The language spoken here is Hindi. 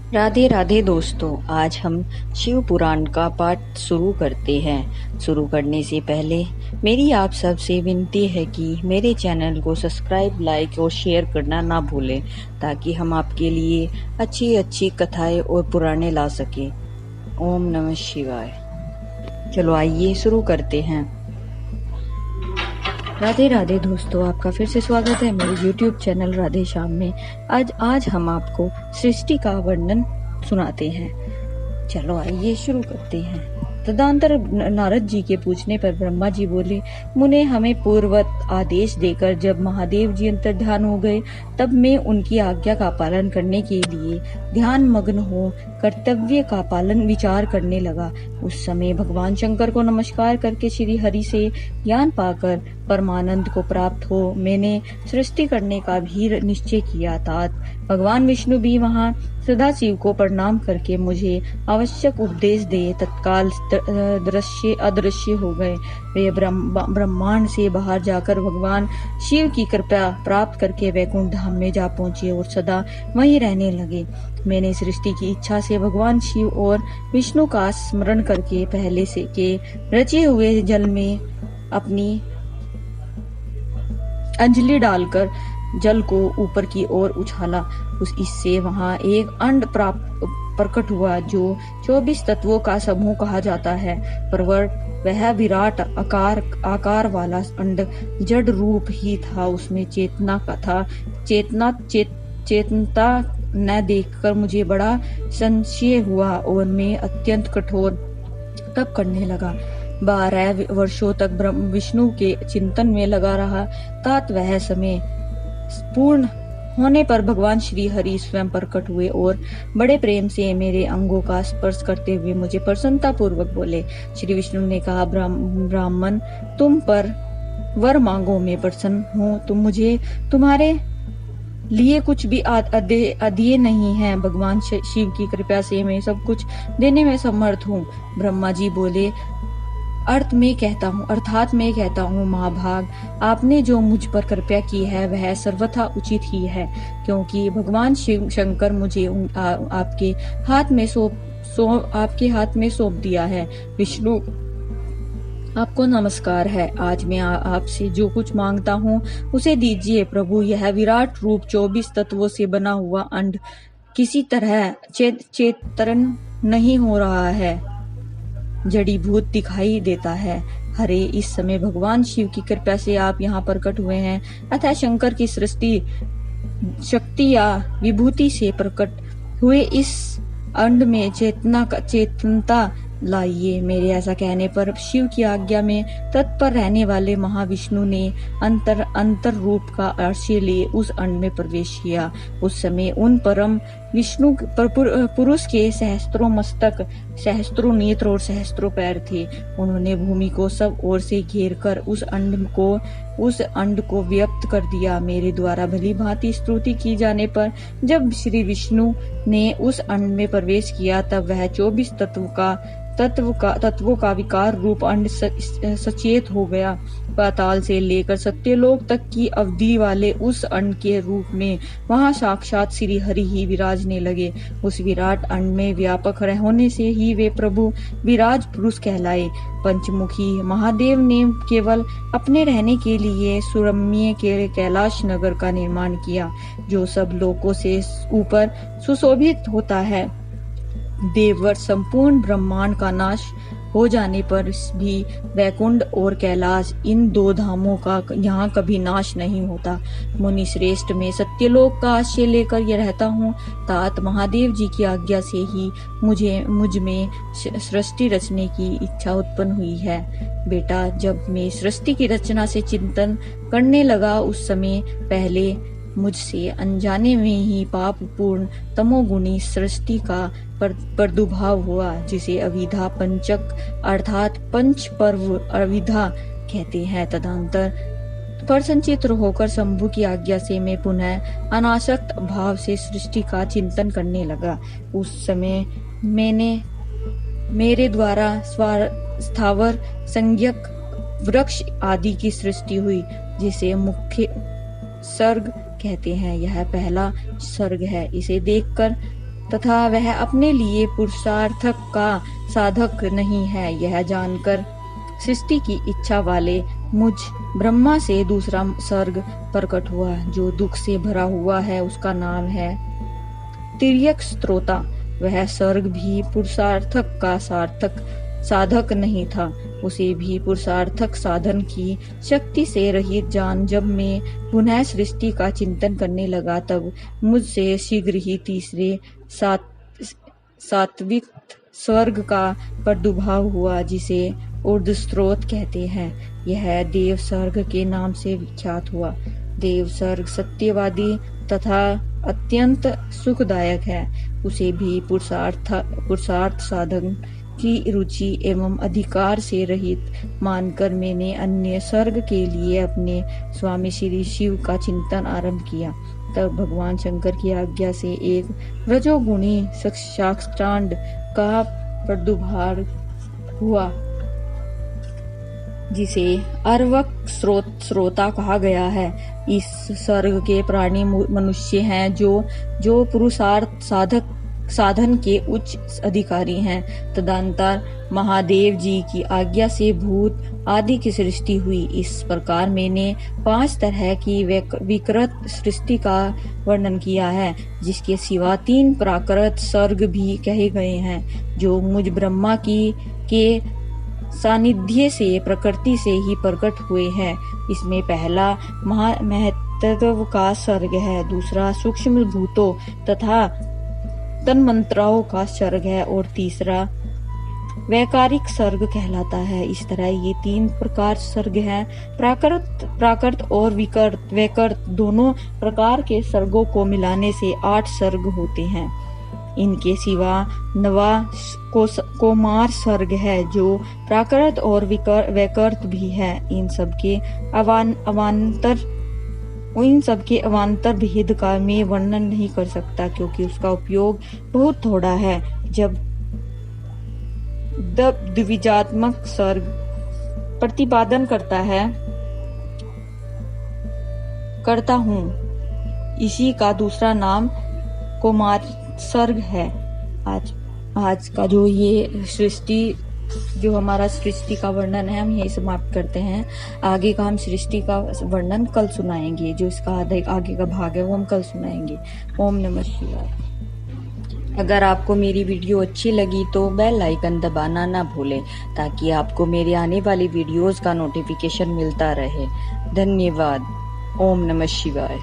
राधे राधे दोस्तों, आज हम शिव पुराण का पाठ शुरू करते हैं। शुरू करने से पहले मेरी आप सबसे विनती है कि मेरे चैनल को सब्सक्राइब, लाइक और शेयर करना ना भूलें, ताकि हम आपके लिए अच्छी अच्छी कथाएं और पुराणे ला सकें। ओम नमः शिवाय। चलो आइए शुरू करते हैं। राधे राधे दोस्तों, आपका फिर से स्वागत है मेरे YouTube चैनल राधे श्याम में। आज हम आपको सृष्टि का वर्णन सुनाते हैं। चलो आइए शुरू करते हैं। तदंतर नारद जी के पूछने पर ब्रह्मा जी बोले, मुने हमें पूर्ववत आदेश देकर जब महादेव जी अंतर्ध्यान हो गए, तब मैं उनकी आज्ञा का पालन करने के लिए ध्यान मग्न हो कर्तव्य का पालन विचार करने लगा। उस समय भगवान शंकर को नमस्कार करके श्री हरि से ज्ञान पाकर परमानंद को प्राप्त हो मैंने सृष्टि करने का भी निश्चय किया। तात भगवान विष्णु भी वहाँ सदाशिव को प्रणाम करके मुझे आवश्यक उपदेश दे तत्काल अदृश्य हो गए। वे ब्रह्मांड से बाहर जाकर भगवान शिव की कृपा प्राप्त करके वैकुंठ धाम में जा पहुँचे और सदा वहीं रहने लगे। मैंने सृष्टि की इच्छा से भगवान शिव और विष्णु का स्मरण करके पहले से के रचे हुए जल में अपनी अंजलि डालकर जल को ऊपर की ओर उछाला। इससे वहां एक अंड प्रकट हुआ जो 24 तत्वों का समूह कहा जाता है। वह विराट आकार वाला अंड जड़ रूप ही था। उसमें चेतना का था। चेतनता न देखकर मुझे बड़ा संशय हुआ और मैं अत्यंत कठोर तप करने लगा। 12 वर्षों तक विष्णु के चिंतन में लगा रहा। तात वह समय पूर्ण होने पर भगवान श्री हरि स्वयं प्रकट हुए और बड़े प्रेम से मेरे अंगों का स्पर्श करते हुए मुझे प्रसन्नता पूर्वक बोले। श्री विष्णु ने कहा, ब्राह्मण, तुम पर वर मांगो, मैं प्रसन्न हूँ। तुम मुझे तुम्हारे लिए कुछ भी अधीय नहीं है। भगवान शिव की कृपा से मैं सब कुछ देने में समर्थ हूँ। ब्रह्मा जी बोले, अर्थात मैं कहता हूँ महाभाग, आपने जो मुझ पर कृपा की है वह सर्वथा उचित ही है, क्योंकि भगवान शिव शंकर मुझे आपके हाथ में सौंप दिया है। विष्णु, आपको नमस्कार है। आज मैं आपसे जो कुछ मांगता हूँ उसे दीजिए। प्रभु, यह विराट रूप 24 तत्वों से बना हुआ अंड किसी तरह चेतन नहीं हो रहा है, जड़ी भूत दिखाई देता है। हरे, इस समय भगवान शिव की कृपा से आप यहाँ प्रकट हुए हैं, अतः शंकर की सृष्टि शक्ति या विभूति से प्रकट हुए इस अंड में चेतनता लाइए। मेरे ऐसा कहने पर शिव की आज्ञा में तत्पर रहने वाले महाविष्णु ने अंतर रूप का आश्रय लिए उस अंड में प्रवेश किया। उस समय उन परम विष्णु पुरुष के सहस्त्रों मस्तक, सहस्त्रों नेत्र और सहस्त्रों पैर थे। उन्होंने भूमि को सब ओर से घेर कर उस अंड को व्याप्त कर दिया। मेरे द्वारा भली भांति स्तुति की जाने पर जब श्री विष्णु ने उस अंड में प्रवेश किया, तब वह 24 तत्वों का विकार रूप अंड सचेत हो गया। पाताल से लेकर सत्यलोक तक की अवधि वाले उस अंड के रूप में वहां साक्षात श्री हरि ही विराजने लगे। उस विराट अंड में व्यापक होने से ही वे प्रभु विराज पुरुष कहलाए। पंचमुखी महादेव ने केवल अपने रहने के लिए सुरम्य के कैलाश नगर का निर्माण किया, जो सब लोकों से ऊपर सुशोभित होता है। देववर संपूर्ण ब्रह्मांड का नाश हो जाने पर भी वैकुंठ और कैलाश, इन 2 धामों का यहाँ कभी नाश नहीं होता। मुनि श्रेष्ठ, में सत्यलोक का आश्रय लेकर यह रहता हूँ। तात महादेव जी की आज्ञा से ही मुझ में सृष्टि रचने की इच्छा उत्पन्न हुई है। बेटा, जब मैं सृष्टि की रचना से चिंतन करने लगा, उस समय पहले मुझसे अनजाने में ही पाप पूर्ण तमोगुणी सृष्टि का प्रादुर्भाव हुआ, जिसे अविद्या पंचक अर्थात पंच पर्व अविद्या कहते हैं। तदंतर पर संचित्र होकर शंभु की आज्ञा से मैं पुनः अनासक्त भाव से सृष्टि का चिंतन करने लगा। उस समय मेरे द्वारा स्थावर संज्ञक वृक्ष आदि की सृष्टि हुई, जिसे मुख्य सर्ग कहते हैं। यह पहला सर्ग है। इसे देखकर तथा वह अपने लिए पुरुषार्थ का साधक नहीं है। यह जानकर सृष्टि की इच्छा वाले मुझ ब्रह्मा से दूसरा सर्ग प्रकट हुआ, जो दुख से भरा हुआ है। उसका नाम है तिर्यक स्त्रोता। वह सर्ग भी पुरुषार्थक का साधक नहीं था। उसे भी पुरुषार्थक साधन की शक्ति से रहित जान जब मैं पुनः सृष्टि का चिंतन करने लगा, तब मुझसे शीघ्र ही तीसरे सात्विक स्वर्ग का प्रादुर्भाव हुआ, जिसे ऊर्ध्व स्रोत कहते हैं। यह देव स्वर्ग के नाम से विख्यात हुआ। देव स्वर्ग सत्यवादी तथा अत्यंत सुखदायक है। उसे भी पुरुषार्थ साधन की रुचि एवं अधिकार से रहित मानकर मैंने अन्य स्वर्ग के लिए अपने स्वामी श्री शिव का चिंतन आरंभ किया। तब भगवान शंकर की आज्ञा से एक रजोगुणी साक्षांड का प्रादुर्भाव हुआ, जिसे अर्वक श्रोता कहा गया है। इस स्वर्ग के प्राणी मनुष्य हैं जो पुरुषार्थ साधन के उच्च अधिकारी हैं। तदंतर महादेव जी की आज्ञा से भूत आदि की सृष्टि हुई। इस प्रकार मैंने 5 तरह की विकृत सृष्टि का वर्णन किया है, जिसके सिवा 3 प्राकृत सर्ग भी कहे गए हैं, जो मुझ ब्रह्मा के सानिध्य से प्रकृति से ही प्रकट हुए हैं। इसमें पहला महत्व का सर्ग है, दूसरा सूक्ष्म भूतों तथा तन्मंत्राओं का सर्ग है और तीसरा वैकारिक सर्ग कहलाता है। इस तरह ये 3 प्रकार सर्ग हैं। प्राकृत और वैकृत दोनों प्रकार के सर्गों को मिलाने से 8 सर्ग होते हैं। इनके सिवा नवा कोमार सर्ग है, जो प्राकृत और वैकृत भी है। इन सबके अवान्तर भेद का मैं वर्णन नहीं कर सकता, क्योंकि उसका उपयोग बहुत थोड़ा है। जब द्विजात्मक सर्ग प्रतिपादन करता हूँ, इसी का दूसरा नाम कोमार सर्ग है। आज का जो ये हमारा सृष्टि का वर्णन है, हम यही समाप्त करते हैं। आगे का हम सृष्टि का वर्णन कल सुनाएंगे। जो इसका आगे का भाग है वो हम कल सुनाएंगे। ओम नमः शिवाय। अगर आपको मेरी वीडियो अच्छी लगी तो बेल आइकन दबाना ना भूलें, ताकि आपको मेरे आने वाली वीडियोस का नोटिफिकेशन मिलता रहे। धन्यवाद। ओम नमः शिवाय।